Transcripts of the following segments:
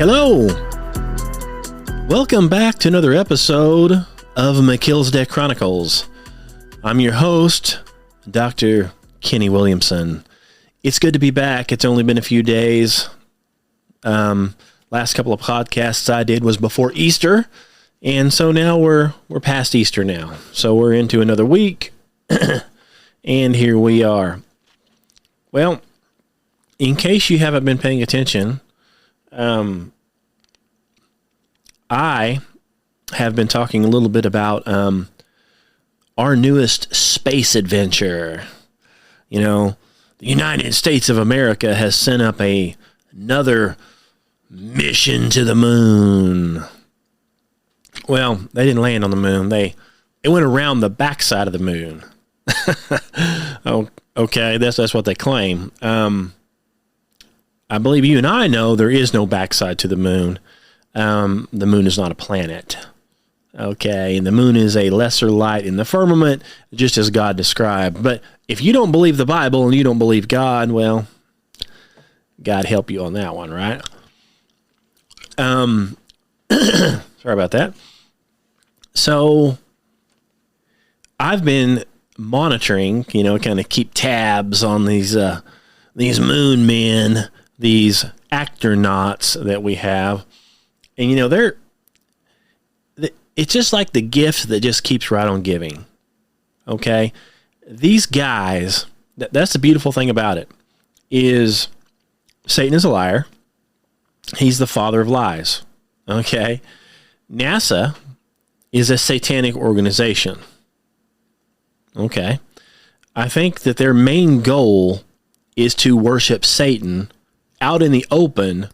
Hello! Welcome back to another episode of Melchizedek Chronicles. I'm your host, Dr. Kenny Williamson. It's good to be back. It's only been a few days. Last couple of podcasts I did was before Easter, and so now we're past Easter now. So we're into another week, and here we are. Well, in case you haven't been paying attention, I have been talking a little bit about our newest space adventure. You know, the United States of America has sent up another mission to the moon. Well, they didn't land on the moon. They went around the backside of the moon. Oh, okay, that's what they claim. I believe you and I know there is no backside to the moon. The moon is not a planet. Okay, and the moon is a lesser light in the firmament, just as God described. But if you don't believe the Bible and you don't believe God, well, God help you on that one, right? Sorry about that. So I've been monitoring, kind of keep tabs on these moon men, these astronauts that we have. And, it's just like the gift that just keeps right on giving. Okay? These guys, that's the beautiful thing about it, is Satan is a liar. He's the father of lies. Okay? NASA is a satanic organization. Okay? I think that their main goal is to worship Satan out in the open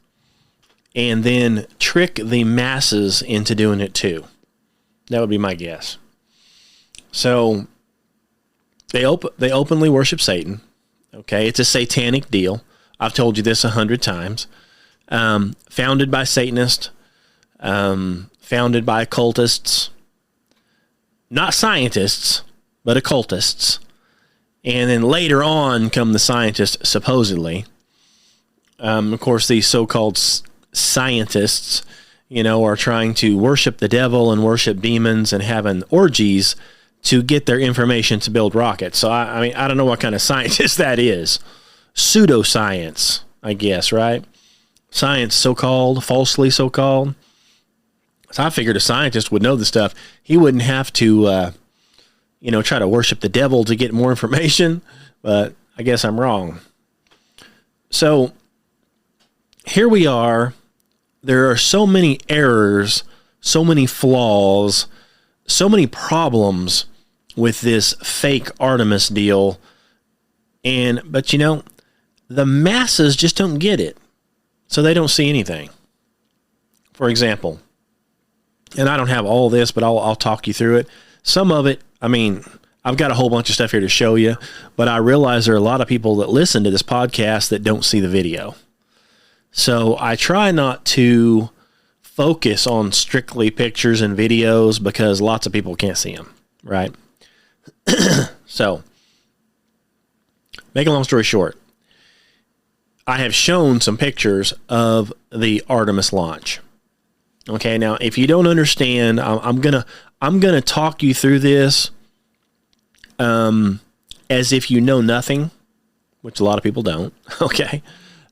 and then trick the masses into doing it too. That would be my guess. So they openly worship Satan. Okay, it's a satanic deal. I've told you this 100 times. Founded by Satanists, founded by occultists, not scientists, but occultists. And then later on come the scientists, supposedly. Of course, these so-called scientists, are trying to worship the devil and worship demons and having orgies to get their information to build rockets. So, I don't know what kind of scientist that is. Pseudoscience, I guess, right? Science, so-called, falsely so-called. So I figured a scientist would know this stuff. He wouldn't have to, try to worship the devil to get more information, but I guess I'm wrong. So here we are. There are so many errors, so many flaws, so many problems with this fake Artemis deal. But the masses just don't get it. So they don't see anything. For example, and I don't have all this, but I'll talk you through it. Some of it, I've got a whole bunch of stuff here to show you, but I realize there are a lot of people that listen to this podcast that don't see the video. So I try not to focus on strictly pictures and videos because lots of people can't see them, right? So, make a long story short, I have shown some pictures of the Artemis launch. Okay, now if you don't understand, I'm gonna talk you through this as if you know nothing, which a lot of people don't. Okay.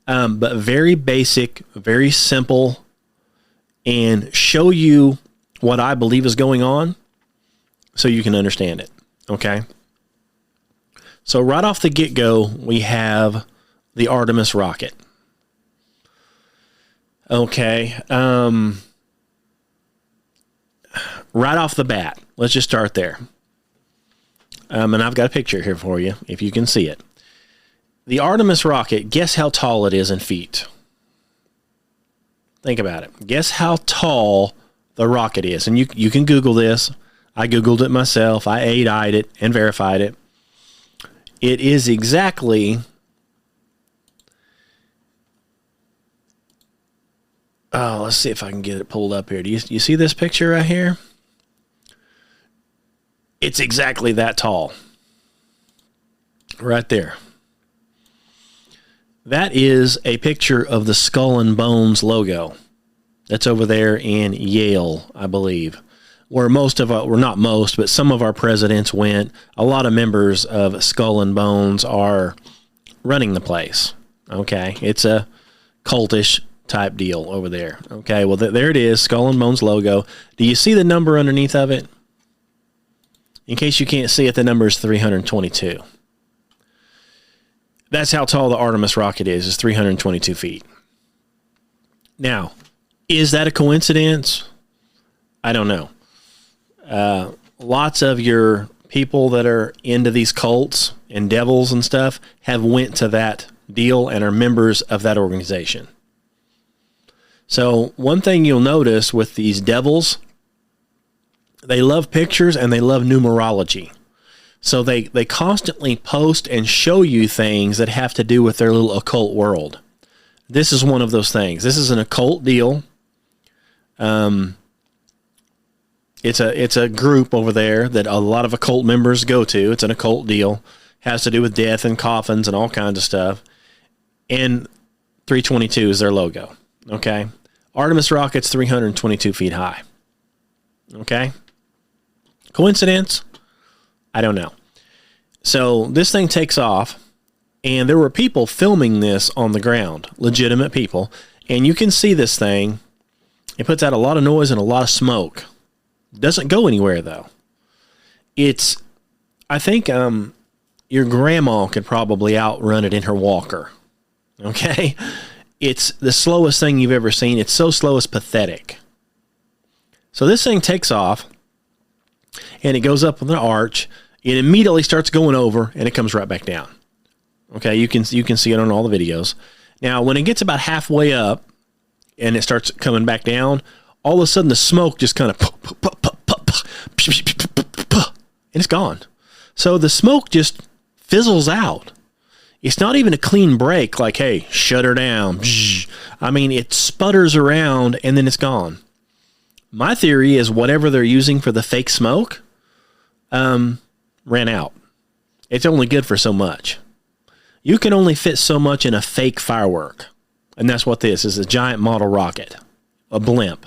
But very basic, very simple, and show you what I believe is going on so you can understand it, okay? So right off the get-go, we have the Artemis rocket. Okay, right off the bat, let's just start there. And I've got a picture here for you, if you can see it. The Artemis rocket, guess how tall it is in feet? Think about it. Guess how tall the rocket is. And you can Google this. I Googled it myself. I AI'd it and verified it. It is exactly... Oh, let's see if I can get it pulled up here. Do you see this picture right here? It's exactly that tall. Right there. That is a picture of the Skull and Bones logo. that's over there in Yale, I believe, where not most, but some of our presidents went. A lot of members of Skull and Bones are running the place. Okay, it's a cultish type deal over there. Okay, well, there it is, Skull and Bones logo. Do you see the number underneath of it? In case you can't see it, the number is 322. That's how tall the Artemis rocket is 322 feet. Now, is that a coincidence? I don't know. Lots of your people that are into these cults and devils and stuff have went to that deal and are members of that organization. So one thing you'll notice with these devils, they love pictures and they love numerology. So they constantly post and show you things that have to do with their little occult world. This is one of those things. This is an occult deal. It's a group over there that a lot of occult members go to. It's an occult deal. Has to do with death and coffins and all kinds of stuff. And 322 is their logo. Okay. Artemis rocket's 322 feet high. Okay. Coincidence? I don't know. So this thing takes off, and there were people filming this on the ground, legitimate people, and you can see this thing. It puts out a lot of noise and a lot of smoke. Doesn't go anywhere, though. I think your grandma could probably outrun it in her walker. Okay? It's the slowest thing you've ever seen. It's so slow it's pathetic. So this thing takes off, and it goes up on the arch. It immediately starts going over, and it comes right back down. Okay, you can see it on all the videos. Now, when it gets about halfway up, and it starts coming back down, all of a sudden the smoke just kind of and it's gone. So the smoke just fizzles out. It's not even a clean break like, hey, shut her down. I mean, it sputters around, and then it's gone. My theory is whatever they're using for the fake smoke ran out. It's only good for so much. You can only fit so much in a fake firework. And that's what this is, a giant model rocket, a blimp.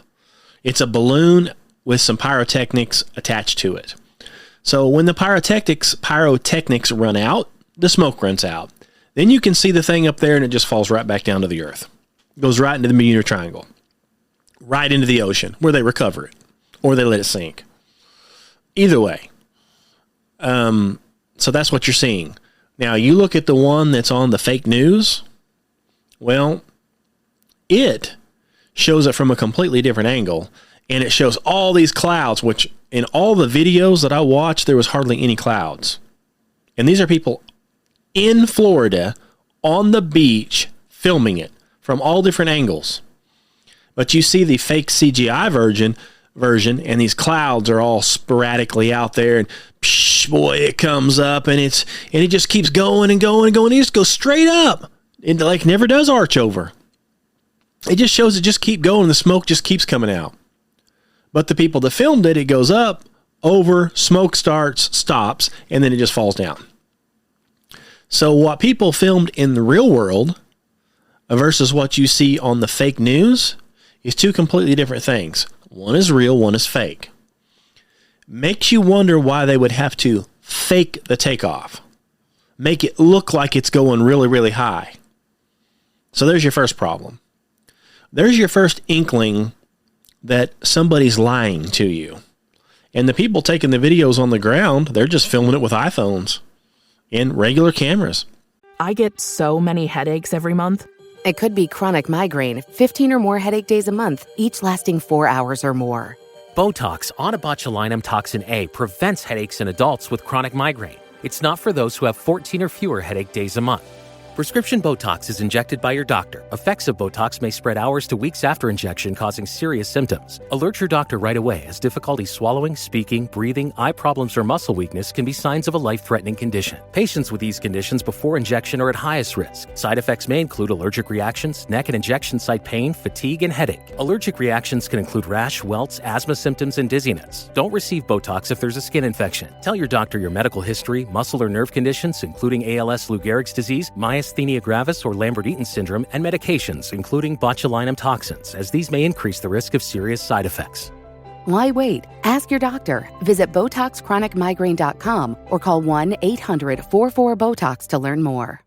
It's a balloon with some pyrotechnics attached to it. So when the pyrotechnics run out, the smoke runs out. Then you can see the thing up there, and it just falls right back down to the earth. It goes right into the Bermuda Triangle. Right into the ocean, where they recover it. Or they let it sink. Either way. So that's what you're seeing. Now, you look at the one that's on the fake news. Well, it shows it from a completely different angle. And it shows all these clouds, which in all the videos that I watched, there was hardly any clouds. And these are people in Florida on the beach filming it from all different angles. But you see the fake CGI version, and these clouds are all sporadically out there, and boy, it comes up, and it just keeps going and going and going. It just goes straight up. It like never does arch over. It just shows it just keep going. The smoke just keeps coming out. But the people that filmed it, it goes up, over, smoke stops, and then it just falls down. So what people filmed in the real world versus what you see on the fake news is two completely different things. One is real, one is fake. Makes you wonder why they would have to fake the takeoff. Make it look like it's going really, really high. So there's your first problem. There's your first inkling that somebody's lying to you. And the people taking the videos on the ground, they're just filming it with iPhones and regular cameras. I get so many headaches every month. It could be chronic migraine, 15 or more headache days a month, each lasting 4 hours or more. Botox, onabotulinum toxin A, prevents headaches in adults with chronic migraine. It's not for those who have 14 or fewer headache days a month. Prescription Botox is injected by your doctor. Effects of Botox may spread hours to weeks after injection, causing serious symptoms. Alert your doctor right away, as difficulty swallowing, speaking, breathing, eye problems, or muscle weakness can be signs of a life-threatening condition. Patients with these conditions before injection are at highest risk. Side effects may include allergic reactions, neck and injection site pain, fatigue, and headache. Allergic reactions can include rash, welts, asthma symptoms, and dizziness. Don't receive Botox if there's a skin infection. Tell your doctor your medical history, muscle or nerve conditions, including ALS, Lou Gehrig's disease, myasthenia myasthenia gravis or Lambert-Eaton syndrome, and medications, including botulinum toxins, as these may increase the risk of serious side effects. Why wait? Ask your doctor. Visit BotoxChronicMigraine.com or call 1-800-44-BOTOX to learn more.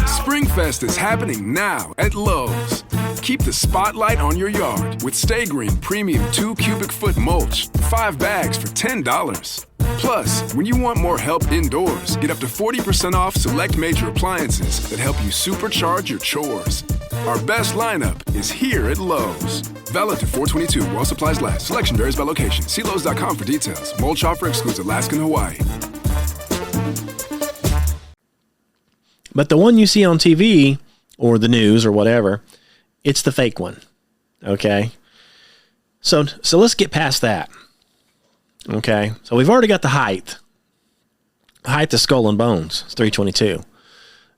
Springfest is happening now at Lowe's. Keep the spotlight on your yard with Stay Green Premium 2 cubic foot mulch, 5 bags for $10. Plus, when you want more help indoors, get up to 40% off select major appliances that help you supercharge your chores. Our best lineup is here at Lowe's. Valid through 4/22 while supplies last. Selection varies by location. See Lowe's.com for details. Mulch offer excludes Alaska and Hawaii. But the one you see on TV or the news or whatever, it's the fake one. Okay? So let's get past that. Okay? So we've already got the height. The height of Skull and Bones. It's 322.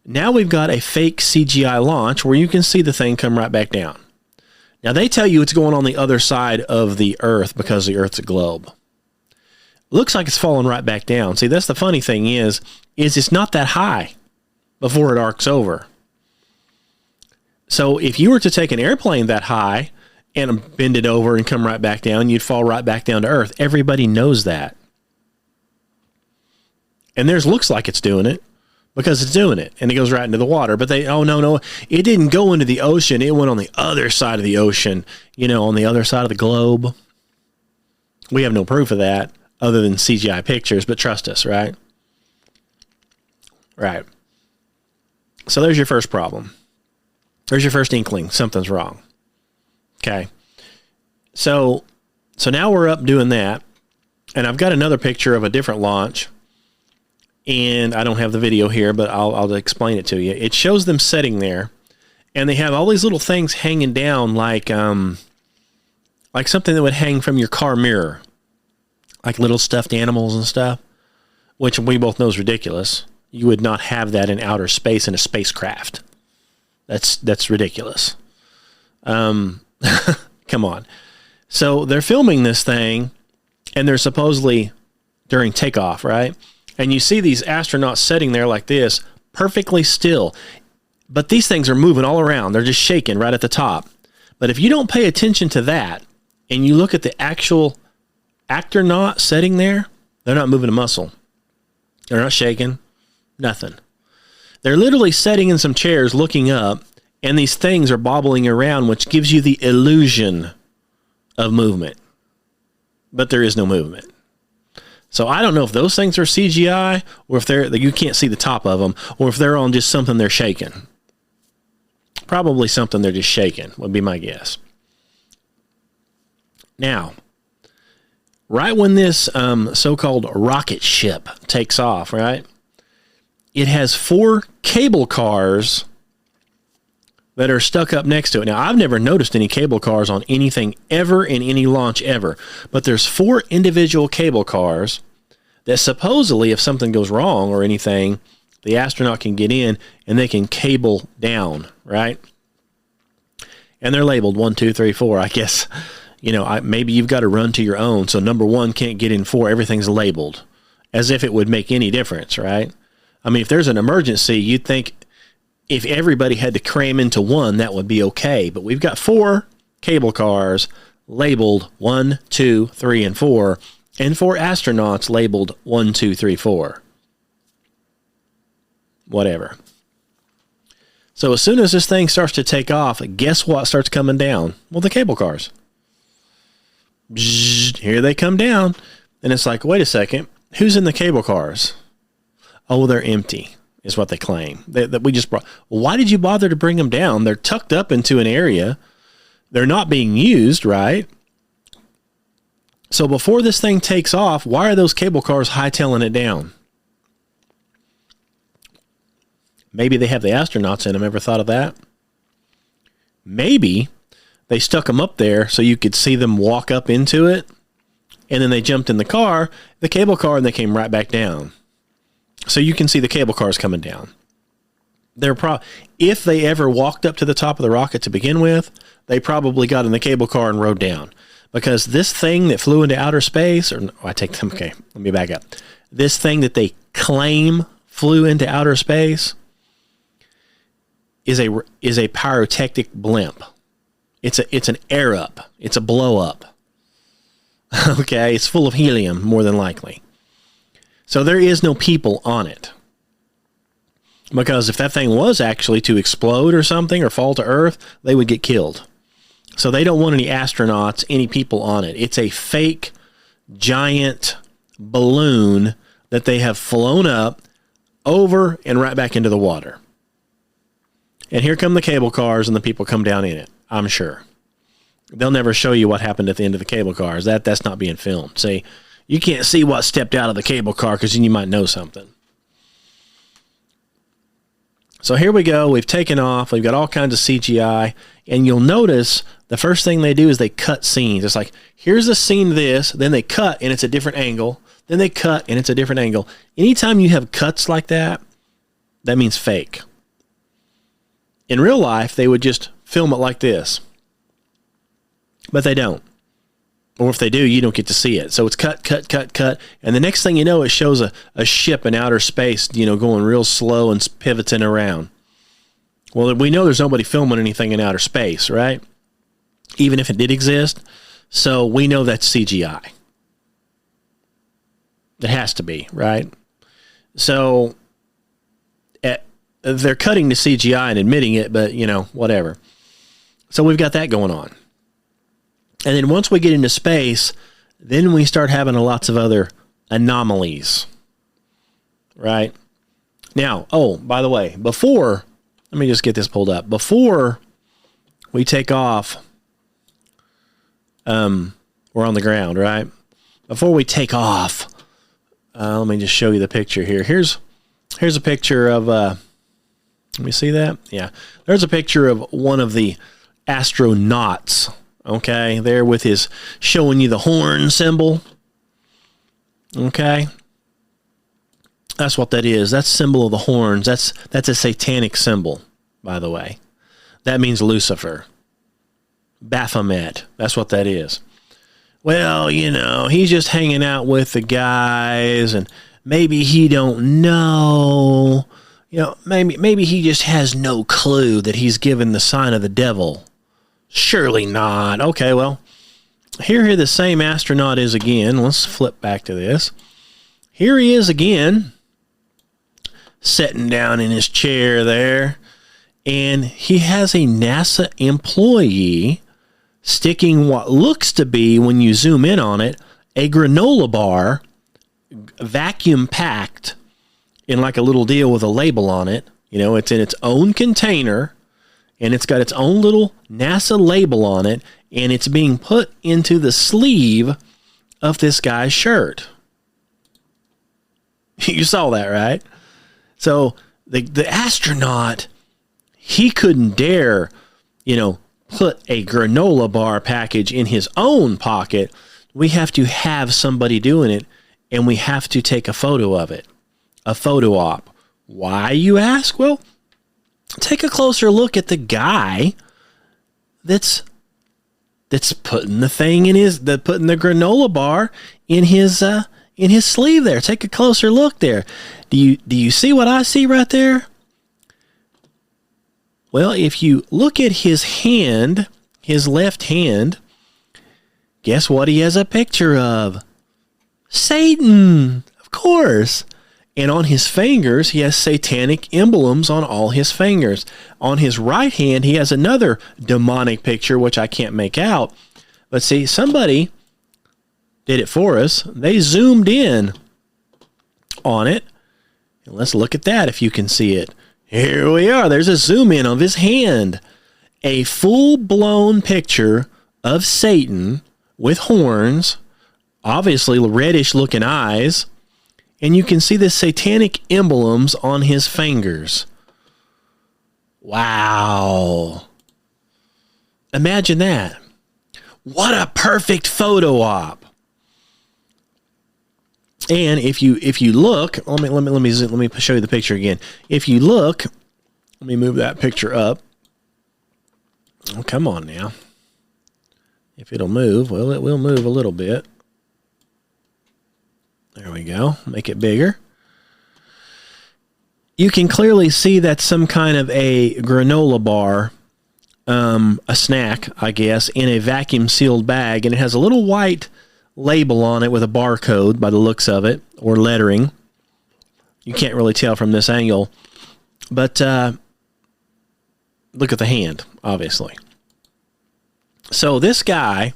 Now we've got a fake CGI launch where you can see the thing come right back down. Now they tell you it's going on the other side of the Earth because the Earth's a globe. Looks like it's falling right back down. See, that's the funny thing is it's not that high before it arcs over. So if you were to take an airplane that high and bend it over and come right back down, you'd fall right back down to Earth. Everybody knows that. And theirs looks like it's doing it because it's doing it and it goes right into the water. But no, it didn't go into the ocean. It went on the other side of the ocean, on the other side of the globe. We have no proof of that other than CGI pictures, but trust us, right? Right. So there's your first problem. There's your first inkling. Something's wrong. Okay. So now we're up doing that. And I've got another picture of a different launch. And I don't have the video here, but I'll explain it to you. It shows them sitting there. And they have all these little things hanging down like something that would hang from your car mirror. Like little stuffed animals and stuff. Which we both know is ridiculous. You would not have that in outer space in a spacecraft. That's ridiculous. Come on. So they're filming this thing, and they're supposedly during takeoff, right? And you see these astronauts sitting there like this, perfectly still. But these things are moving all around. They're just shaking right at the top. But if you don't pay attention to that, and you look at the actual astronaut sitting there, they're not moving a muscle. They're not shaking. Nothing. They're literally sitting in some chairs looking up, and these things are bobbling around, which gives you the illusion of movement. But there is no movement. So I don't know if those things are CGI, or if you can't see the top of them, or if they're on just something they're shaking. Probably something they're just shaking, would be my guess. Now, right when this so-called rocket ship takes off, right? It has 4 cable cars that are stuck up next to it. Now, I've never noticed any cable cars on anything ever in any launch ever. But there's 4 individual cable cars that supposedly, if something goes wrong or anything, the astronaut can get in and they can cable down, right? And they're labeled 1, 2, 3, 4. I guess, maybe you've got to run to your own. So number 1 can't get in 4. Everything's labeled as if it would make any difference, right? I mean, if there's an emergency, you'd think if everybody had to cram into 1, that would be okay. But we've got 4 cable cars labeled 1, 2, 3, and 4, and 4 astronauts labeled 1, 2, 3, 4. Whatever. So as soon as this thing starts to take off, guess what starts coming down? Well, the cable cars. Bzzz, here they come down. And it's like, wait a second, who's in the cable cars? Oh, they're empty, is what they claim. That we just brought. Why did you bother to bring them down? They're tucked up into an area. They're not being used, right? So before this thing takes off, why are those cable cars hightailing it down? Maybe they have the astronauts in them. Ever thought of that? Maybe they stuck them up there so you could see them walk up into it, and then they jumped in the cable car, and they came right back down. So you can see the cable cars coming down. If they ever walked up to the top of the rocket to begin with, they probably got in the cable car and rode down. Because this thing that flew into outer space, let me back up. This thing that they claim flew into outer space is a pyrotechnic blimp. It's an air up. It's a blow up. Okay, it's full of helium, more than likely. So there is no people on it. Because if that thing was actually to explode or something or fall to Earth, they would get killed. So they don't want any astronauts, any people on it. It's a fake giant balloon that they have flown up over and right back into the water. And here come the cable cars and the people come down in it, I'm sure. They'll never show you what happened at the end of the cable cars. That's not being filmed. See, you can't see what stepped out of the cable car because then you might know something. So here we go. We've taken off. We've got all kinds of CGI. And you'll notice the first thing they do is they cut scenes. It's like, here's a scene of this. Then they cut and it's a different angle. Then they cut and it's a different angle. Anytime you have cuts like that, that means fake. In real life, they would just film it like this. But they don't. Or if they do, you don't get to see it. So it's cut, cut, cut, cut. And the next thing you know, it shows a ship in outer space, going real slow and pivoting around. Well, we know there's nobody filming anything in outer space, right? Even if it did exist. So we know that's CGI. It has to be, right? So they're cutting to CGI and admitting it, but, whatever. So we've got that going on. And then once we get into space, then we start having lots of other anomalies, right? Now, by the way, let me just get this pulled up. Before we take off, we're on the ground, right? Before we take off, let me just show you the picture here. Here's a picture of, let me see that? Yeah. There's a picture of one of the astronauts. Okay, there with his showing you the horn symbol. Okay, that's what that is. That's symbol of the horns. That's a satanic symbol, by the way. That means Lucifer. Baphomet. That's what that is. Well, he's just hanging out with the guys, and maybe he don't know. Maybe he just has no clue that he's given the sign of the devil. Surely not. Okay, well, here the same astronaut is again. Let's flip back to this. Here he is again, sitting down in his chair there, and he has a NASA employee sticking what looks to be, when you zoom in on it, a granola bar, vacuum packed in like a little deal with a label on it. It's in its own container. And it's got its own little NASA label on it, and it's being put into the sleeve of this guy's shirt. You saw that, right? So the astronaut, he couldn't dare, put a granola bar package in his own pocket. We have to have somebody doing it, and we have to take a photo of it, a photo op. Why, you ask? Well, take a closer look at the guy that's putting the thing putting the granola bar in his sleeve there. Take a closer look there. Do you see what I see right there? Well, if you look at his hand, his left hand, guess what he has a picture of? Satan, of course. And on his fingers, he has satanic emblems on all his fingers. On his right hand, he has another demonic picture, which I can't make out. But see, somebody did it for us. They zoomed in on it. And let's look at that if you can see it. Here we are. There's a zoom in of his hand. A full-blown picture of Satan with horns, obviously reddish-looking eyes. And you can see the satanic emblems on his fingers. Wow. Imagine that. What a perfect photo op. And if you look, let me show you the picture again. If you look, let me move that picture up. Oh, come on now. If it'll move, well, it will move a little bit. There we go. Make it bigger. you can clearly see that's some kind of a granola bar, a snack, I guess, in a vacuum sealed bag, and it has a little white label on it with a barcode by the looks of it, or lettering. You can't really tell from this angle, but look at the hand, obviously. So this guy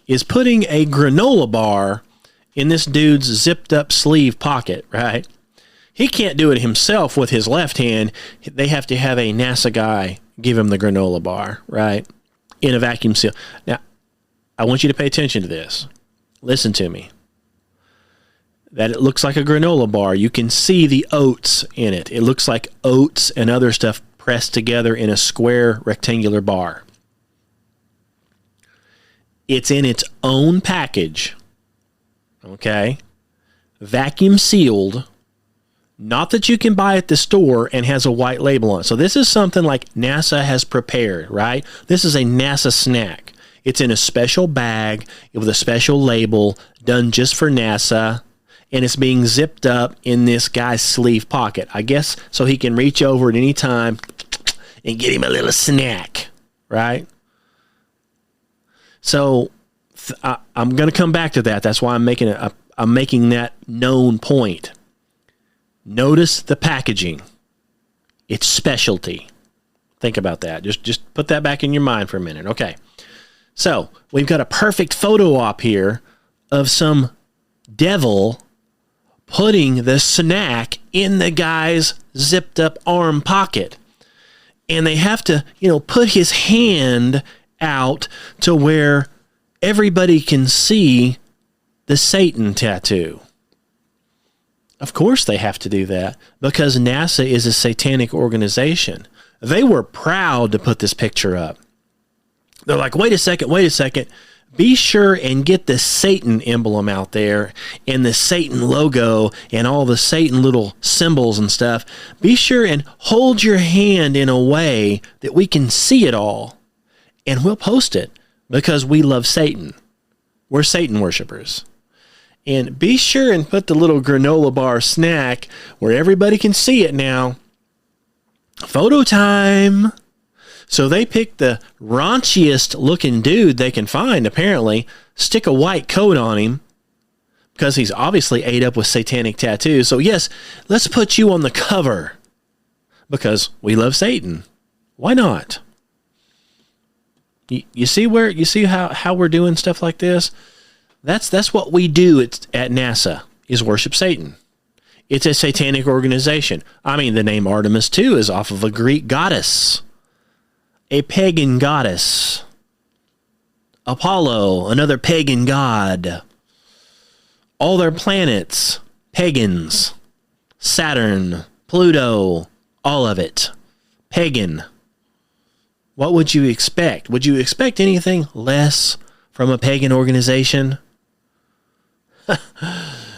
is putting a granola bar in this dude's zipped up sleeve pocket, right? He can't do it himself with his left hand. They have to have a NASA guy give him the granola bar, right? In a vacuum seal. Now, I want you to pay attention to this. Listen to me. That it looks like a granola bar. You can see the oats in it. It looks like oats and other stuff pressed together in a square rectangular bar. It's in its own package. Okay? Vacuum sealed. Not that you can buy at the store and has a white label on it. So this is something like NASA has prepared, right? This is a NASA snack. It's in a special bag with a special label done just for NASA, and it's being zipped up in this guy's sleeve pocket, I guess, so he can reach over at any time and get him a little snack, right? So I'm going to come back to that. That's why I'm making that known point. Notice the packaging. It's specialty. Think about that. Just put that back in your mind for a minute. Okay. So we've got a perfect photo op here of some devil putting the snack in the guy's zipped up arm pocket. And they have to, put his hand out to where everybody can see the Satan tattoo. Of course they have to do that because NASA is a satanic organization. They were proud to put this picture up. They're like, wait a second. Be sure and get the Satan emblem out there and the Satan logo and all the Satan little symbols and stuff. Be sure and hold your hand in a way that we can see it all. And we'll post it because we love Satan. We're Satan worshipers. And be sure and put the little granola bar snack where everybody can see it now. Photo time. So they pick the raunchiest looking dude they can find, apparently, stick a white coat on him because he's obviously ate up with satanic tattoos. So yes, let's put you on the cover because we love Satan. Why not? You see how we're doing stuff like this? That's what we do at NASA, is worship Satan. It's a satanic organization. I mean, the name Artemis, too, is off of a Greek goddess, a pagan goddess. Apollo, another pagan god. All their planets, pagans. Saturn, Pluto, all of it, pagan. What would you expect? Would you expect anything less from a pagan organization?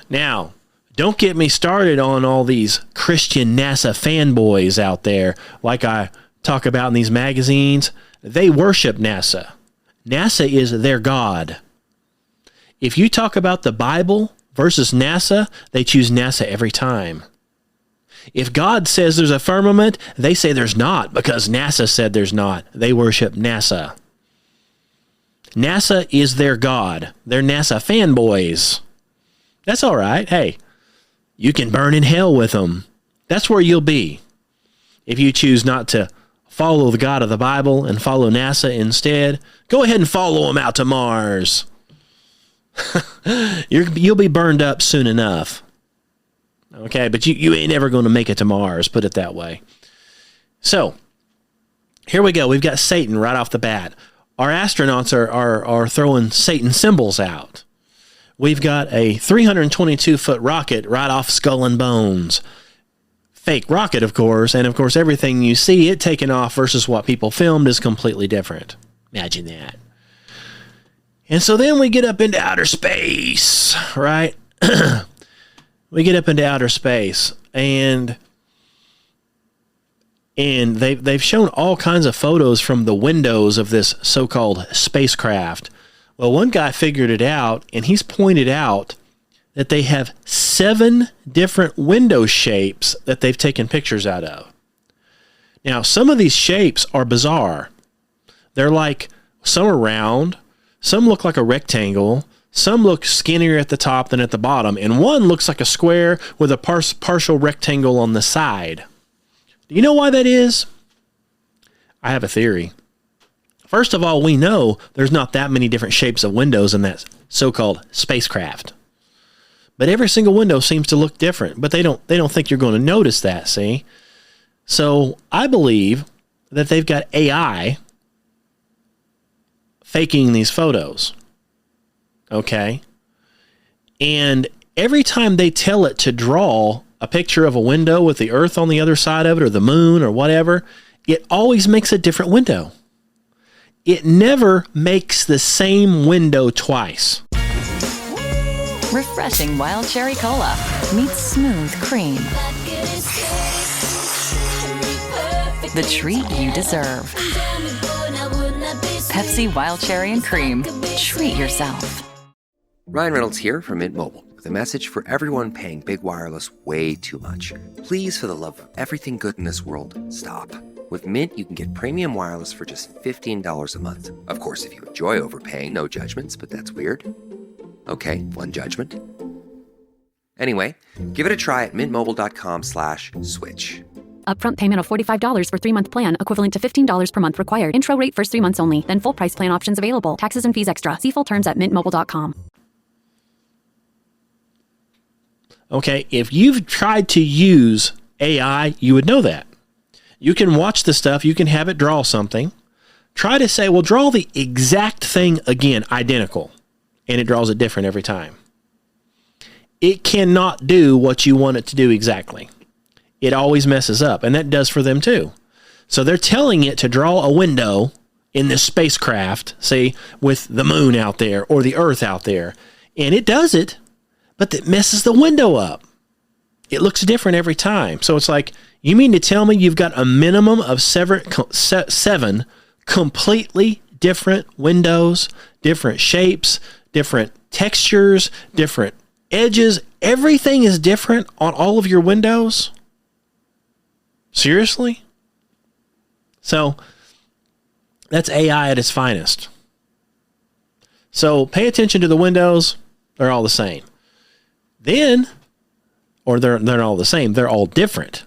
Now, don't get me started on all these Christian NASA fanboys out there like I talk about in these magazines. They worship NASA. NASA is their God. If you talk about the Bible versus NASA, they choose NASA every time. If God says there's a firmament, they say there's not because NASA said there's not. They worship NASA. NASA is their God. They're NASA fanboys. That's all right. Hey, you can burn in hell with them. That's where you'll be. If you choose not to follow the God of the Bible and follow NASA instead, go ahead and follow them out to Mars. You'll be burned up soon enough. Okay, but you ain't ever going to make it to Mars, put it that way. So, here we go. We've got Satan right off the bat. Our astronauts are throwing Satan symbols out. We've got a 322-foot rocket right off Skull and Bones. Fake rocket, of course, and of course everything you see it taking off versus what people filmed is completely different. Imagine that. And so then we get up into outer space, right? We get up into outer space, and they've shown all kinds of photos from the windows of this so-called spacecraft. Well, one guy figured it out, and he's pointed out that they have 7 different window shapes that they've taken pictures out of. Now, some of these shapes are bizarre. They're like, some are round, some look like a rectangle, some look skinnier at the top than at the bottom, and one looks like a square with a partial rectangle on the side. Do you know why that is? I have a theory. First of all, we know there's not that many different shapes of windows in that so-called spacecraft. But every single window seems to look different, but they don't think you're going to notice that, see? So I believe that they've got AI faking these photos. Okay? And every time they tell it to draw a picture of a window with the Earth on the other side of it, or the moon, or whatever, it always makes a different window. It never makes the same window twice. Refreshing wild cherry cola meets smooth cream. The treat you deserve. Pepsi Wild Cherry and Cream. Treat yourself. Ryan Reynolds here from Mint Mobile with a message for everyone paying big wireless way too much. Please, for the love of everything good in this world, stop. With Mint, you can get premium wireless for just $15 a month. Of course, if you enjoy overpaying, no judgments, but that's weird. Okay, one judgment. Anyway, give it a try at mintmobile.com/switch. Upfront payment of $45 for 3-month plan, equivalent to $15 per month required. Intro rate first 3 months only, then full price plan options available. Taxes and fees extra. See full terms at mintmobile.com. Okay, if you've tried to use AI, you would know that. You can watch the stuff, you can have it draw something. Try to say, well, draw the exact thing again, identical. And it draws it different every time. It cannot do what you want it to do exactly. It always messes up, and that does for them too. So they're telling it to draw a window in this spacecraft, say, with the moon out there or the Earth out there, and it does it, but it messes the window up. It looks different every time. So it's like, you mean to tell me you've got a minimum of 7 completely different windows, different shapes, different textures, different edges? Everything is different on all of your windows? Seriously? So that's AI at its finest. So pay attention to the windows. They're all the same. Then, or they're not all the same. They're all different.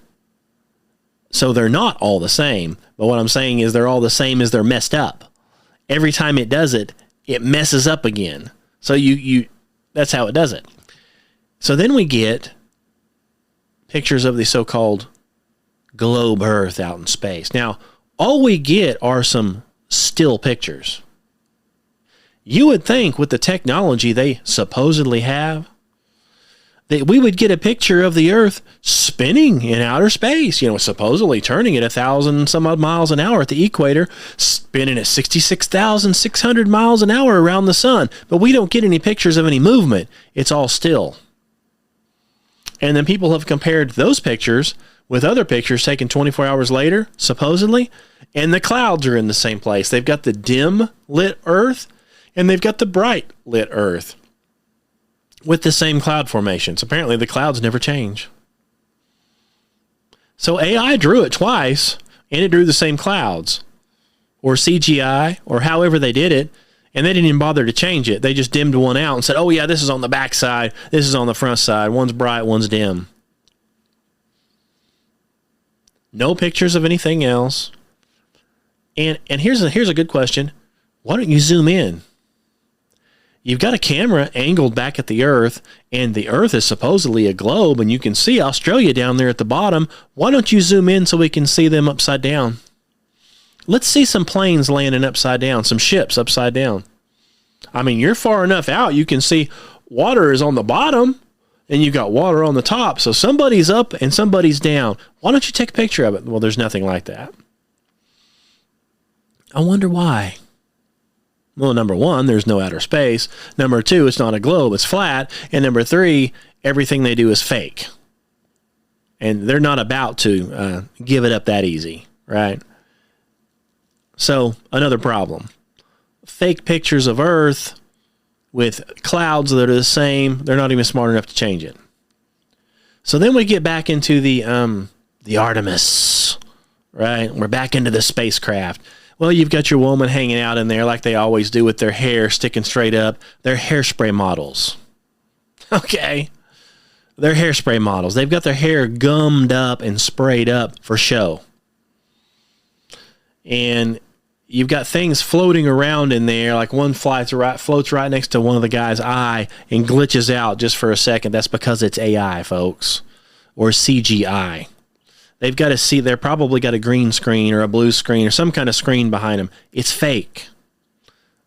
So they're not all the same. But what I'm saying is they're all the same as they're messed up. Every time it does it, it messes up again. So you that's how it does it. So then we get pictures of the so-called globe Earth out in space. Now, all we get are some still pictures. You would think with the technology they supposedly have, that we would get a picture of the Earth spinning in outer space, supposedly turning at 1,000 some odd miles an hour at the equator, spinning at 66,600 miles an hour around the sun. But we don't get any pictures of any movement. It's all still. And then people have compared those pictures with other pictures taken 24 hours later, supposedly, and the clouds are in the same place. They've got the dim lit Earth, and they've got the bright lit Earth with the same cloud formations. Apparently, the clouds never change. So AI drew it twice, and it drew the same clouds, or CGI, or however they did it, and they didn't even bother to change it. They just dimmed one out and said, oh yeah, this is on the back side, this is on the front side. One's bright, one's dim. No pictures of anything else. And here's a good question. Why don't you zoom in? You've got a camera angled back at the Earth, and the Earth is supposedly a globe, and you can see Australia down there at the bottom. Why don't you zoom in so we can see them upside down? Let's see some planes landing upside down, some ships upside down. I mean, you're far enough out, you can see water is on the bottom, and you've got water on the top. So somebody's up and somebody's down. Why don't you take a picture of it? Well, there's nothing like that. I wonder why. Well, number one, there's no outer space. Number two, it's not a globe, it's flat. And number three, everything they do is fake. And they're not about to give it up that easy, right? So, another problem. Fake pictures of Earth with clouds that are the same. They're not even smart enough to change it. So then we get back into the Artemis, right? We're back into the spacecraft. Well, you've got your woman hanging out in there like they always do with their hair sticking straight up. They're hairspray models. Okay. They're hairspray models. They've got their hair gummed up and sprayed up for show. And you've got things floating around in there, like one floats right next to one of the guy's eye and glitches out just for a second. That's because it's AI, folks, or CGI. They've got to see, they're probably got a green screen or a blue screen or some kind of screen behind them. It's fake.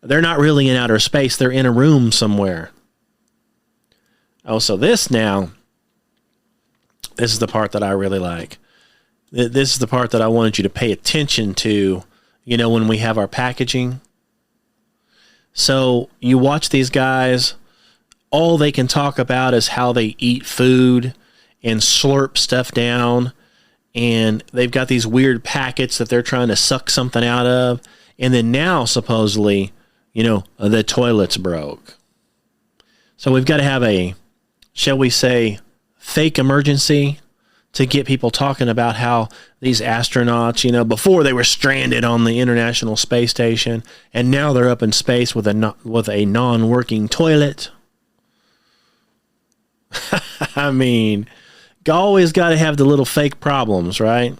They're not really in outer space. They're in a room somewhere. Oh, so this is the part that I really like. This is the part that I wanted you to pay attention to, when we have our packaging. So you watch these guys, all they can talk about is how they eat food and slurp stuff down. And they've got these weird packets that they're trying to suck something out of. And then now, supposedly, the toilet's broke. So we've got to have a, shall we say, fake emergency to get people talking about how these astronauts, before they were stranded on the International Space Station, and now they're up in space with a non-working toilet. I mean, always got to have the little fake problems, right?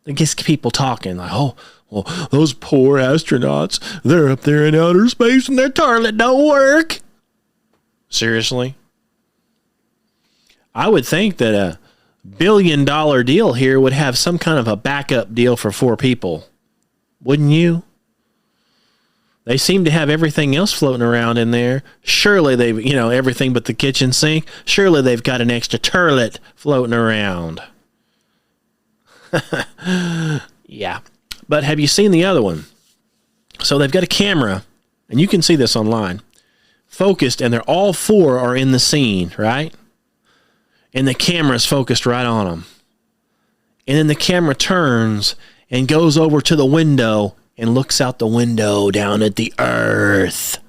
It gets people talking like, oh, well, those poor astronauts, they're up there in outer space and their toilet don't work. Seriously? I would think that a $1 billion deal here would have some kind of a backup deal for 4 people. Wouldn't you? They seem to have everything else floating around in there. Surely they've, everything but the kitchen sink. Surely they've got an extra toilet floating around. Yeah. But have you seen the other one? So they've got a camera, and you can see this online, focused, and they're all 4 are in the scene, right? And the camera's focused right on them. And then the camera turns and goes over to the window and looks out the window down at the earth.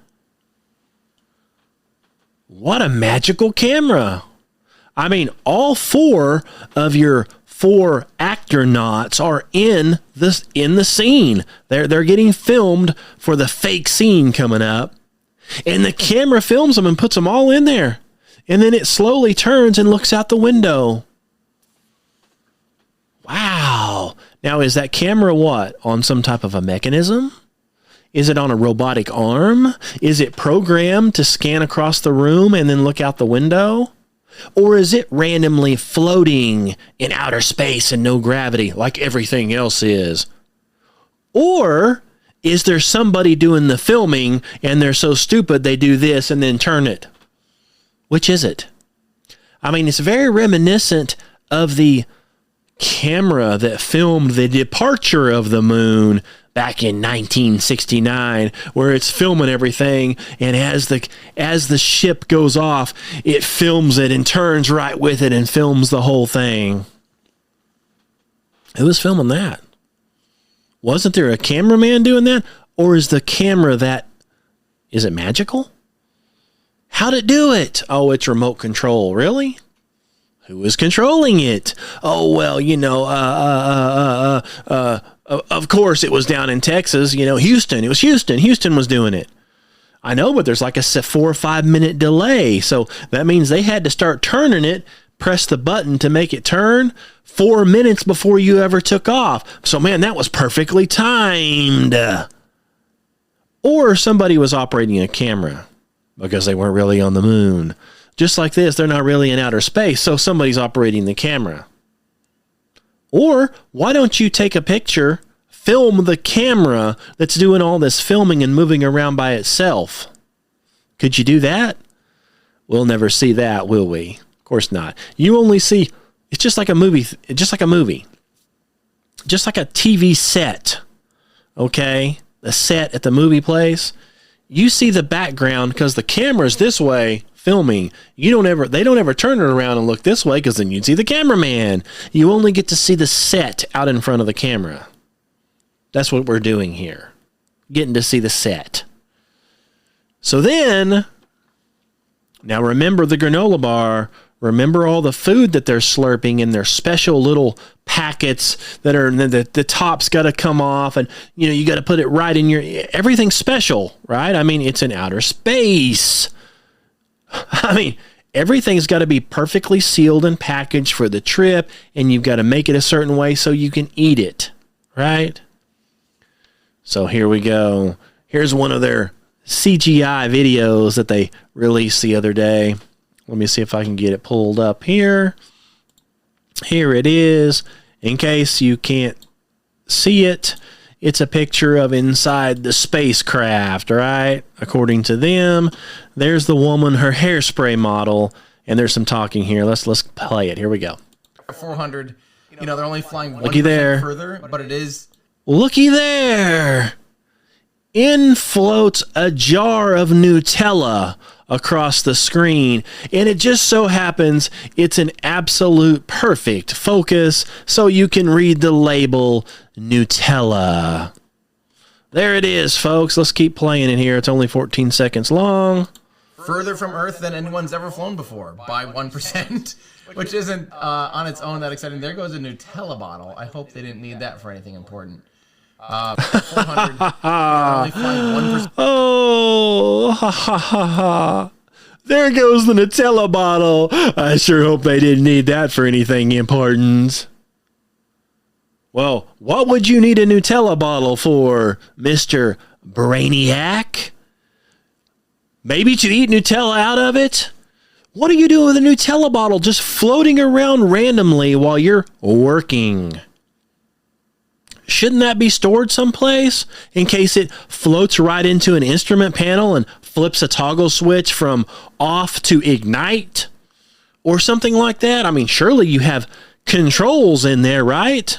What a magical camera. I mean, all 4 of your 4 actor-nauts are in the scene. They're getting filmed for the fake scene coming up. And the camera films them and puts them all in there. And then it slowly turns and looks out the window. Wow. Now, is that camera what? On some type of a mechanism? Is it on a robotic arm? Is it programmed to scan across the room and then look out the window? Or is it randomly floating in outer space and no gravity like everything else is? Or is there somebody doing the filming and they're so stupid they do this and then turn it? Which is it? I mean, it's very reminiscent of the camera that filmed the departure of the moon back in 1969, where it's filming everything, and as the ship goes off, it films it and turns right with it and films the whole thing. Who was filming that? Wasn't there a cameraman doing that? Or is the camera is it magical? How'd it do it? Oh, it's remote control. Really? Who was controlling it? Oh, well, of course it was down in Texas, Houston. It was Houston. Houston was doing it. I know, but there's like a 4 or 5 minute delay. So that means they had to start turning it, press the button to make it turn 4 minutes before you ever took off. So, man, that was perfectly timed. Or somebody was operating a camera because they weren't really on the moon. Just like this, they're not really in outer space, so somebody's operating the camera. Or why don't you take a picture, film the camera that's doing all this filming and moving around by itself? Could you do that? We'll never see that, will we? Of course not. You only see, it's just like a movie, just like a TV set, okay? The set at the movie place. You see the background because the camera's this way filming. They don't ever turn it around and look this way because then you'd see the cameraman. You only get to see the set out in front of the camera. That's what we're doing here. Getting to see the set. So then, now remember the granola bar Remember all the food that they're slurping in their special little packets that are, the top's got to come off, and you got to put it right in your, everything's special, right? I mean, it's in outer space. I mean, everything's got to be perfectly sealed and packaged for the trip, and you've got to make it a certain way so you can eat it, right? So here we go. Here's one of their CGI videos that they released the other day. Let me see if I can get it pulled up here. Here it is. In case you can't see it, it's a picture of inside the spacecraft, right? According to them, there's the woman, her hairspray model, and there's some talking here. Let's play it. Here we go. 400. They're only flying 1% further, but it is. Looky there. In floats a jar of Nutella across the screen, and it just so happens it's an absolute perfect focus so you can read the label Nutella. There it is, folks. Let's keep playing it here. It's only 14 seconds long. Further from Earth than anyone's ever flown before by 1%, which isn't on its own that exciting. There goes a Nutella bottle. I hope they didn't need that for anything important. 400. Only flying 1%. Oh, ha ha ha ha. There goes the Nutella bottle. I sure hope they didn't need that for anything important. Well, what would you need a Nutella bottle for, Mr. Brainiac? Maybe to eat Nutella out of it? What are you doing with a Nutella bottle just floating around randomly while you're working? Shouldn't that be stored someplace in case it floats right into an instrument panel and flips a toggle switch from off to ignite or something like that? I mean, surely you have controls in there, right?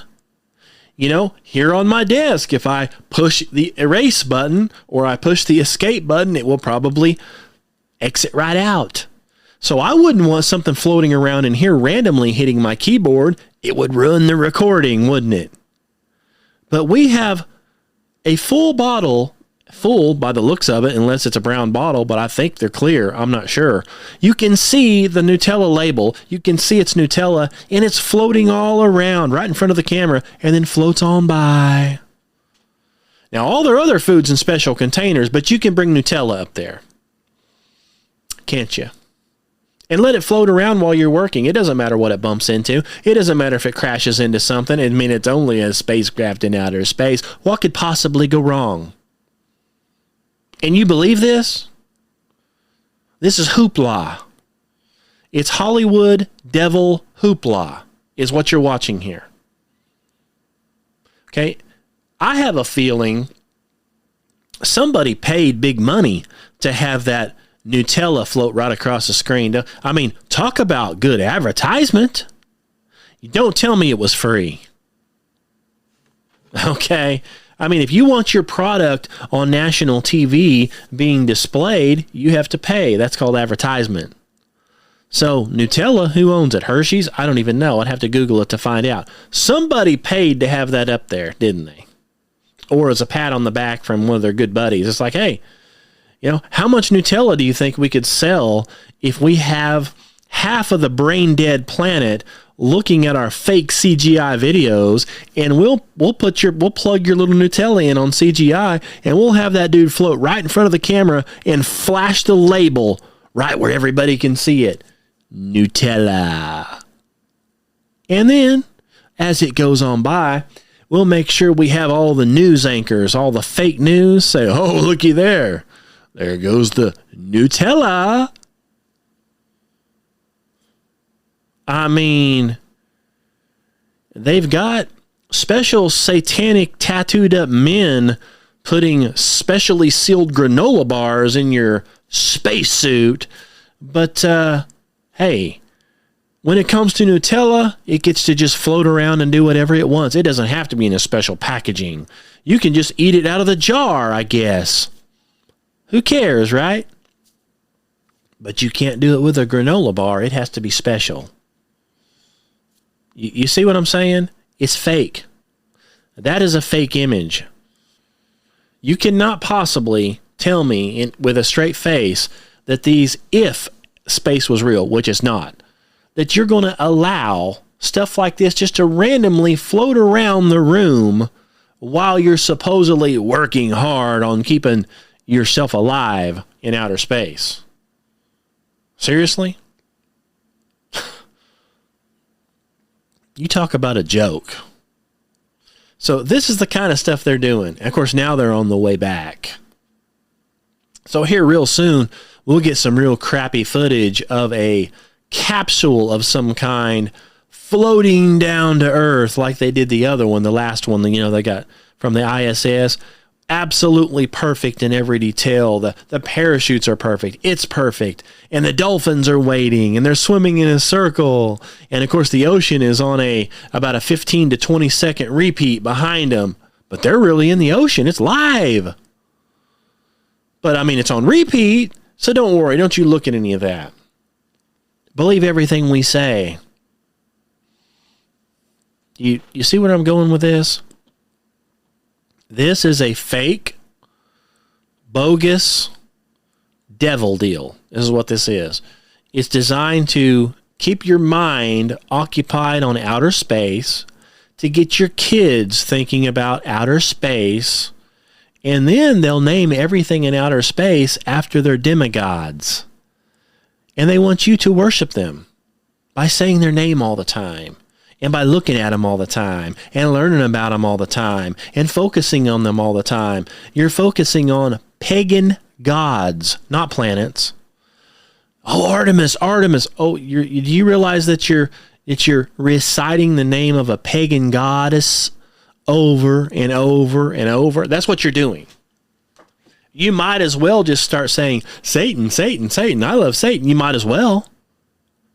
Here on my desk, if I push the erase button or I push the escape button, it will probably exit right out. So I wouldn't want something floating around in here randomly hitting my keyboard. It would ruin the recording, wouldn't it? But we have a full bottle, full by the looks of it, unless it's a brown bottle, but I think they're clear. I'm not sure. You can see the Nutella label. You can see it's Nutella, and it's floating all around right in front of the camera and then floats on by. Now, all their other food's in special containers, but you can bring Nutella up there. Can't you? And let it float around while you're working. It doesn't matter what it bumps into. It doesn't matter if it crashes into something. I mean, it's only a spacecraft in outer space. What could possibly go wrong? And you believe this? This is hoopla. It's Hollywood devil hoopla is what you're watching here. Okay? I have a feeling somebody paid big money to have that Nutella float right across the screen. I mean, talk about good advertisement. You don't tell me it was free. Okay? I mean, if you want your product on national TV being displayed, you have to pay. That's called advertisement. So, Nutella, who owns it? Hershey's? I don't even know. I'd have to Google it to find out. Somebody paid to have that up there, didn't they? Or as a pat on the back from one of their good buddies. It's like, hey, how much Nutella do you think we could sell if we have half of the brain dead planet looking at our fake CGI videos, and we'll plug your little Nutella in on CGI, and we'll have that dude float right in front of the camera and flash the label right where everybody can see it. Nutella. And then, as it goes on by, we'll make sure we have all the news anchors, all the fake news say, oh, looky there. There goes the Nutella. I mean, they've got special satanic tattooed up men putting specially sealed granola bars in your spacesuit. But, hey, when it comes to Nutella, it gets to just float around and do whatever it wants. It doesn't have to be in a special packaging. You can just eat it out of the jar, I guess. Who cares, right? But you can't do it with a granola bar. It has to be special. You see what I'm saying? It's fake. That is a fake image. You cannot possibly tell me with a straight face that if space was real, which it's not, that you're going to allow stuff like this just to randomly float around the room while you're supposedly working hard on keeping yourself alive in outer space? Seriously? You talk about a joke. So this is the kind of stuff they're doing. And of course, now they're on the way back. So here real soon, we'll get some real crappy footage of a capsule of some kind floating down to Earth like they did the other one, the last one, they got from the ISS. Absolutely perfect in every detail. The parachutes are perfect. It's perfect. And the dolphins are waiting and they're swimming in a circle. And of course the ocean is on about a 15 to 20 second repeat behind them. But they're really in the ocean. It's live. But I mean, it's on repeat. So don't worry. Don't you look at any of that. Believe everything we say. You see where I'm going with this? This is a fake, bogus devil deal. This is what this is. It's designed to keep your mind occupied on outer space, to get your kids thinking about outer space, and then they'll name everything in outer space after their demigods. And they want you to worship them by saying their name all the time. And by looking at them all the time, and learning about them all the time, and focusing on them all the time. You're focusing on pagan gods, not planets. Oh, Artemis. Oh, do you realize that you're reciting the name of a pagan goddess over and over and over? That's what you're doing. You might as well just start saying, Satan, Satan, Satan. I love Satan. You might as well.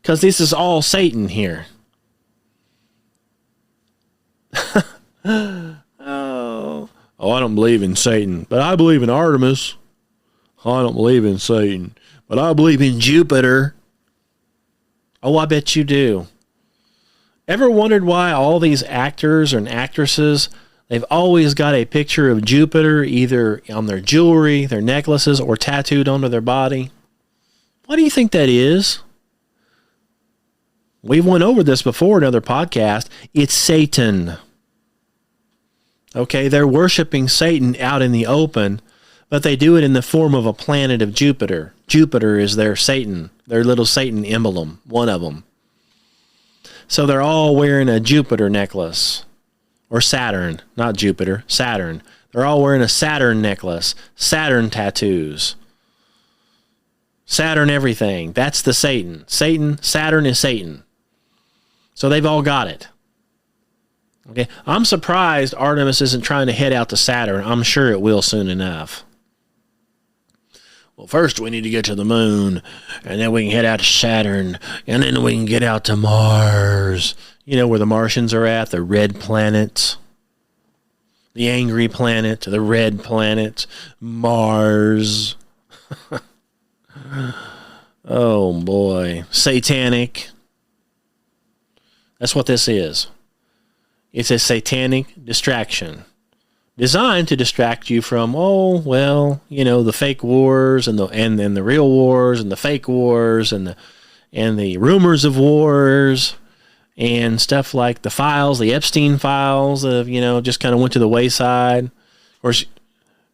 Because this is all Satan here. Oh, I don't believe in Satan, but I believe in Artemis. I don't believe in Satan, but I believe in Jupiter. Oh, I bet you do. Ever wondered why all these actors and actresses, they've always got a picture of Jupiter either on their jewelry, their necklaces, or tattooed onto their body? Why do you think that is? We've went over this before in another podcast. It's Satan. Okay, they're worshiping Satan out in the open, but they do it in the form of a planet of Jupiter. Jupiter is their Satan, their little Satan emblem, one of them. So they're all wearing a Jupiter necklace. Or Saturn, not Jupiter, Saturn. They're all wearing a Saturn necklace, Saturn tattoos. Saturn everything. That's the Satan. Saturn is Satan. So they've all got it. Okay, I'm surprised Artemis isn't trying to head out to Saturn. I'm sure it will soon enough. Well, first we need to get to the moon, and then we can head out to Saturn, and then we can get out to Mars. You know where the Martians are at, the red planet, the angry planet, the red planet, Mars. Oh, boy. Satanic. That's what this is. It's a satanic distraction designed to distract you from, the fake wars and the real wars and the fake wars and the rumors of wars and stuff like the files, the Epstein files of, just kind of went to the wayside. Of course,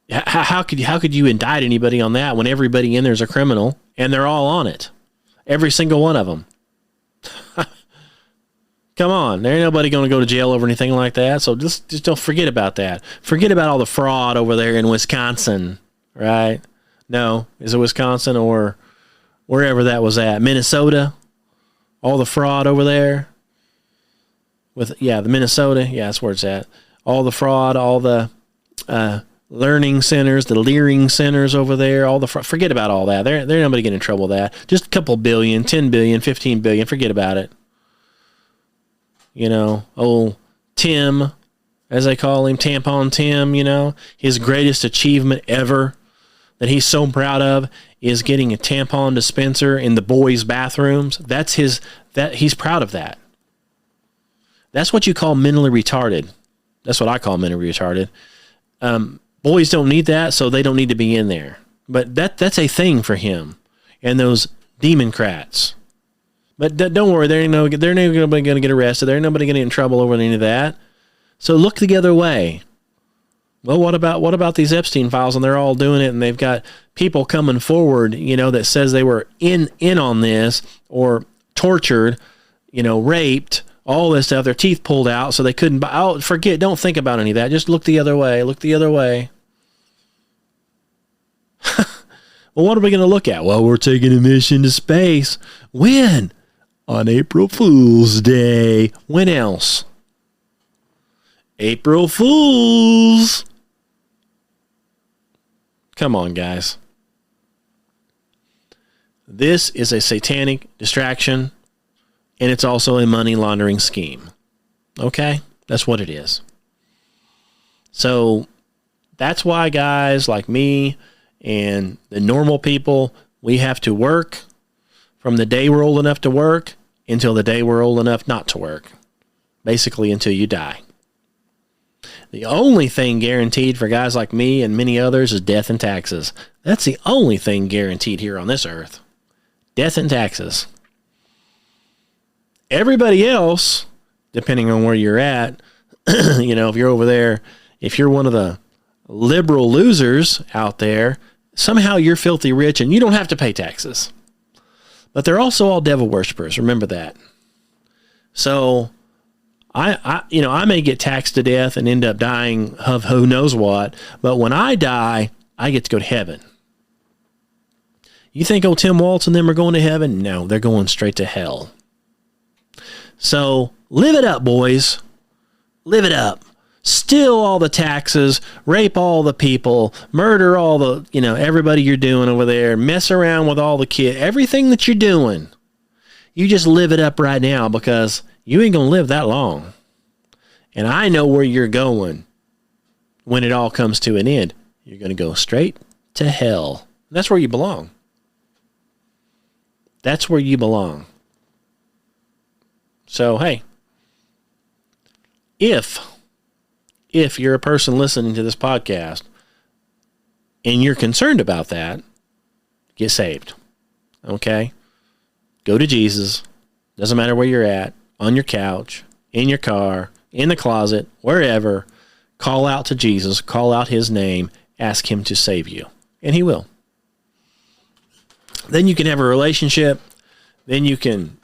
how could you indict anybody on that when everybody in there is a criminal and they're all on it? Every single one of them. Come on, there ain't nobody going to go to jail over anything like that, so just don't forget about that. Forget about all the fraud over there in Wisconsin, right? No, is it Wisconsin or wherever that was at? Minnesota? All the fraud over there? The Minnesota, that's where it's at. All the fraud, all the learning centers, the leering centers over there, all the forget about all that. There ain't nobody getting in trouble with that. Just a couple billion, 10 billion, 15 billion, forget about it. Old Tim, as they call him, Tampon Tim, his greatest achievement ever that he's so proud of is getting a tampon dispenser in the boys' bathrooms. He's proud of that. That's what you call mentally retarded. That's what I call mentally retarded. Boys don't need that, so they don't need to be in there. But that's a thing for him and those Democrats. But don't worry, they're not going to get arrested. They're nobody getting in trouble over any of that. So look the other way. Well, what about these Epstein files, and they're all doing it, and they've got people coming forward, that says they were in on this, or tortured, raped, all this stuff, their teeth pulled out so they couldn't buy. Oh, forget, don't think about any of that. Just look the other way. Look the other way. Well, what are we going to look at? Well, we're taking a mission to space. When? On April Fool's Day. When else? April Fools. Come on, guys. This is a satanic distraction, and it's also a money laundering scheme. Okay? That's what it is. So that's why guys like me and the normal people, we have to work from the day we're old enough to work until the day we're old enough not to work. Basically, until you die. The only thing guaranteed for guys like me and many others is death and taxes. That's the only thing guaranteed here on this earth. Death and taxes. Everybody else, depending on where you're at, if you're over there, if you're one of the liberal losers out there, somehow you're filthy rich and you don't have to pay taxes. But they're also all devil worshipers. Remember that. So I may get taxed to death and end up dying of who knows what, but when I die, I get to go to heaven. You think Tim Waltz and them are going to heaven? No, they're going straight to hell. So live it up, boys. Live it up. Steal all the taxes, rape all the people, murder all the, everybody you're doing over there, mess around with all the kids, everything that you're doing. You just live it up right now, because you ain't going to live that long. And I know where you're going when it all comes to an end. You're going to go straight to hell. And that's where you belong. That's where you belong. So, hey, if you're a person listening to this podcast and you're concerned about that, get saved. Okay? Go to Jesus. Doesn't matter where you're at, on your couch, in your car, in the closet, wherever. Call out to Jesus. Call out his name. Ask him to save you. And he will. Then you can have a relationship. Then you can,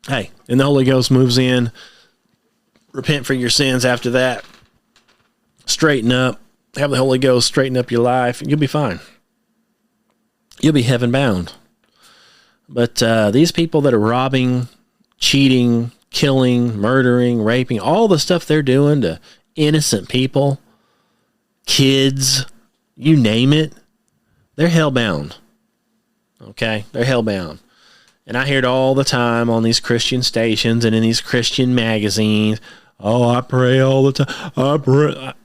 and the Holy Ghost moves in. Repent for your sins after that. Straighten up. Have the Holy Ghost straighten up your life. And you'll be fine. You'll be heaven bound. But these people that are robbing, cheating, killing, murdering, raping, all the stuff they're doing to innocent people, kids, you name it, they're hell-bound. Okay? They're hell-bound. And I hear it all the time on these Christian stations and in these Christian magazines. Oh, I pray all the time.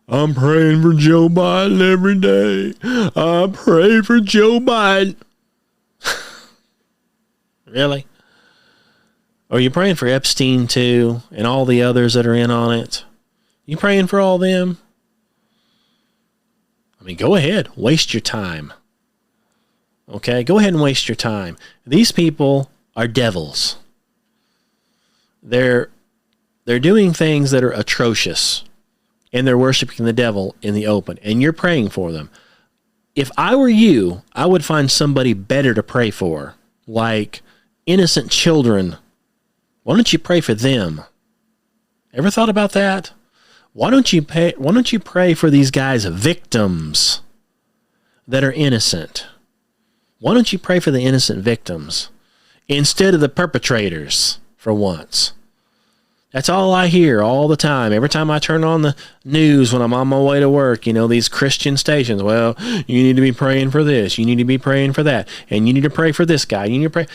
I'm praying for Joe Biden every day. I pray for Joe Biden. Really? Are you praying for Epstein too, and all the others that are in on it? You praying for all them? I mean, go ahead. Waste your time. Okay? Go ahead and waste your time. These people are devils. They're doing things that are atrocious, and they're worshiping the devil in the open, and you're praying for them. If I were you, I would find somebody better to pray for, like innocent children. Why don't you pray for them? Ever thought about that? Why don't you pray for these guys' victims that are innocent? Why don't you pray for the innocent victims instead of the perpetrators for once? That's all I hear all the time. Every time I turn on the news when I'm on my way to work, these Christian stations, well, you need to be praying for this. You need to be praying for that. And you need to pray for this guy. You need to pray.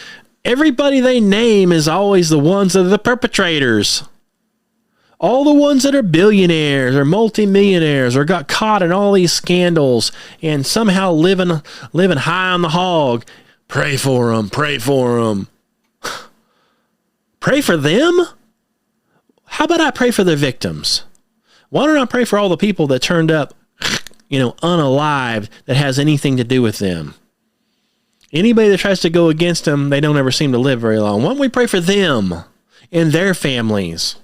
Everybody they name is always the ones that are the perpetrators. All the ones that are billionaires or multimillionaires or got caught in all these scandals and somehow living high on the hog. Pray for them. Pray for them. Pray for them? How about I pray for the victims? Why don't I pray for all the people that turned up, unalived, that has anything to do with them? Anybody that tries to go against them, they don't ever seem to live very long. Why don't we pray for them and their families?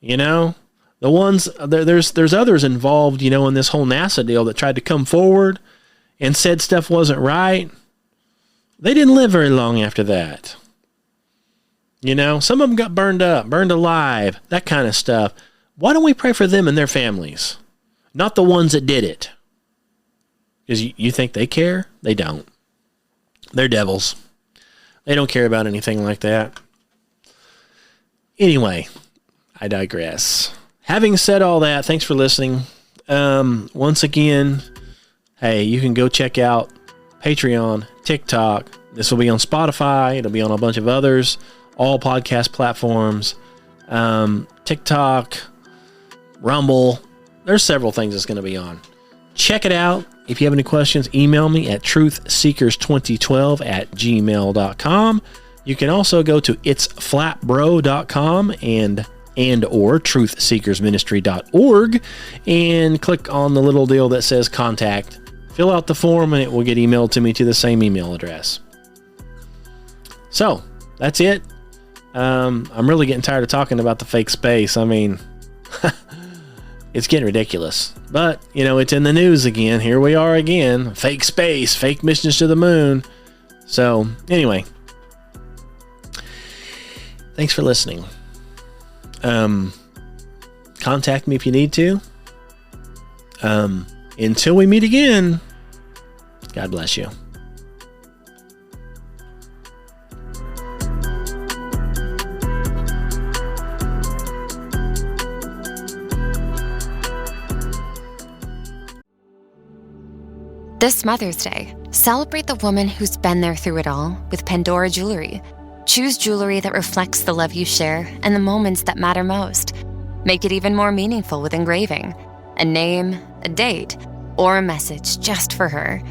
You know, the ones, there's others involved, you know, in this whole NASA deal that tried to come forward and said stuff wasn't right. They didn't live very long after that. You know, some of them got burned up, burned alive, that kind of stuff. Why don't we pray for them and their families? Not the ones that did it. Because you think they care? They don't. They're devils. They don't care about anything like that. Anyway, I digress. Having said all that, thanks for listening. Once again, hey, you can go check out Patreon, TikTok. This will be on Spotify. It'll be on a bunch of others, all podcast platforms, TikTok, Rumble. There's several things it's going to be on. Check it out. If you have any questions, email me at truthseekers2012@gmail.com. You can also go to itsflatbro.com and or truthseekersministry.org and click on the little deal that says contact. Fill out the form and it will get emailed to me to the same email address. So, that's it. I'm really getting tired of talking about the fake space. I mean, it's getting ridiculous. But, you know, it's in the news again. Here we are again. Fake space, fake missions to the moon. So, anyway. Thanks for listening. Contact me if you need to. Until we meet again, God bless you. This Mother's Day, celebrate the woman who's been there through it all with Pandora Jewelry. Choose jewelry that reflects the love you share and the moments that matter most. Make it even more meaningful with engraving, a name, a date, or a message just for her.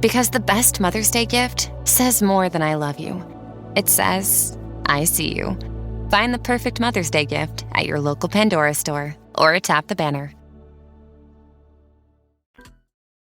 Because the best Mother's Day gift says more than I love you. It says, I see you. Find the perfect Mother's Day gift at your local Pandora store or tap the banner.